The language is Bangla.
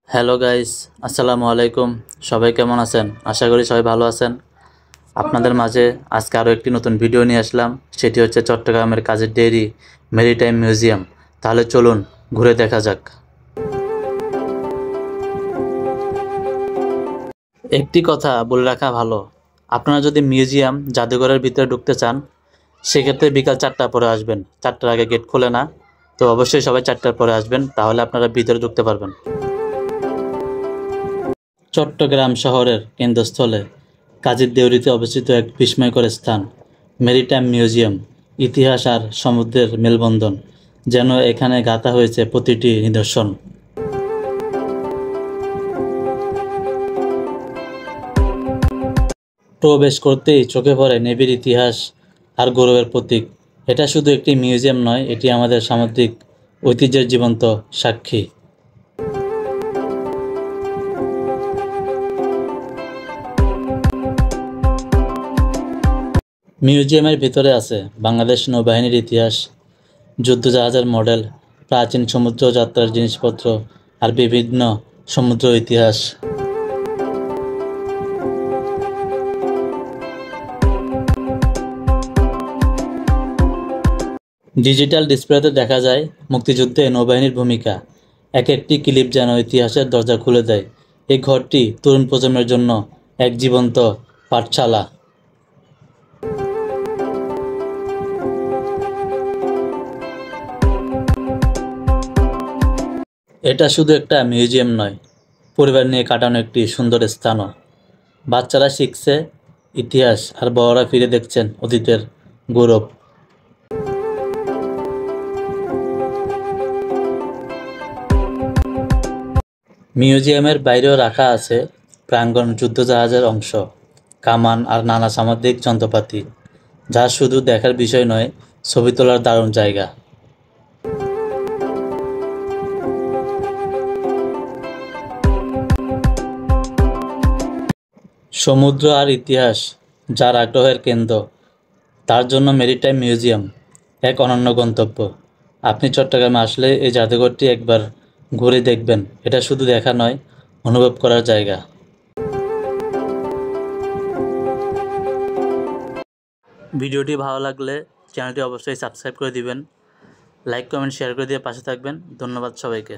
হ্যালো গাইস, আসসালামু আলাইকুম। সবাই কেমন আছেন? আশা করি সবাই ভালো আছেন। আপনাদের মাঝে আজকে আরও একটি নতুন ভিডিও নিয়ে আসলাম। সেটি হচ্ছে চট্টগ্রামের কাজের ডেইরি মেরিটাইম মিউজিয়াম। তাহলে চলুন ঘুরে দেখা যাক। একটি কথা বলে রাখা ভালো, আপনারা যদি মিউজিয়াম জাদুঘরের ভিতরে ঢুকতে চান সেক্ষেত্রে বিকাল 4টার পরে আসবেন। 4টার আগে গেট খোলে না, তো অবশ্যই সবাই 4টার পরে আসবেন, তাহলে আপনারা ভিতরে ঢুকতে পারবেন। চট্টগ্রাম শহরের কেন্দ্রস্থলে কাজীর দেউরিতে অবস্থিত এক বিস্ময়কর স্থান মেরিটাইম মিউজিয়াম। ইতিহাস আর সমুদ্রের মেলবন্ধন যেন এখানে গাঁথা হয়েছে প্রতিটি নিদর্শন। প্রবেশ করতেই চোখে পড়ে নেভির ইতিহাস আর গৌরবের প্রতীক। এটা শুধু একটি মিউজিয়াম নয়, এটি আমাদের সামুদ্রিক ঐতিহ্যের জীবন্ত সাক্ষী। মিউজিয়ামের ভিতরে আছে বাংলাদেশ নৌবাহিনীর ইতিহাস, যুদ্ধজাহাজের মডেল, প্রাচীন সমুদ্র যাত্রার জিনিসপত্র আর বিভিন্ন সমুদ্র ইতিহাস। ডিজিটাল ডিসপ্লেতে দেখা যায় মুক্তিযুদ্ধে নৌবাহিনীর ভূমিকা। এক একটি ক্লিপ যেন ইতিহাসের দরজা খুলে দেয়। এই ঘরটি তরুণ প্রজন্মের জন্য এক জীবন্ত পাঠশালা। এটা শুধু একটা মিউজিয়াম নয়, পরিবার নিয়ে কাটানো একটি সুন্দর স্থানও। বাচ্চারা শিখছে ইতিহাস আর বড়রা ফিরে দেখছেন অতীতের গৌরব। মিউজিয়ামের বাইরেও রাখা আছে প্রাঙ্গণ যুদ্ধজাহাজের অংশ, কামান আর নানা সামুদ্রিক যন্ত্রপাতি, যা শুধু দেখার বিষয় নয়, ছবি তোলার দারুণ জায়গা। সমুদ্র আর ইতিহাস যার আগ্রহের কেন্দ্র, তার জন্য মেরিটাইম মিউজিয়াম এক অনন্য গন্তব্য। আপনি চট্টগ্রামে আসলে এই জাদুঘরটি একবার ঘুরে দেখবেন। এটা শুধু দেখা নয়, অনুভব করার জায়গা। ভিডিওটি ভালো লাগলে চ্যানেলটি অবশ্যই সাবস্ক্রাইব করে দিবেন, লাইক কমেন্ট শেয়ার করে দিয়ে পাশে থাকবেন। ধন্যবাদ সবাইকে।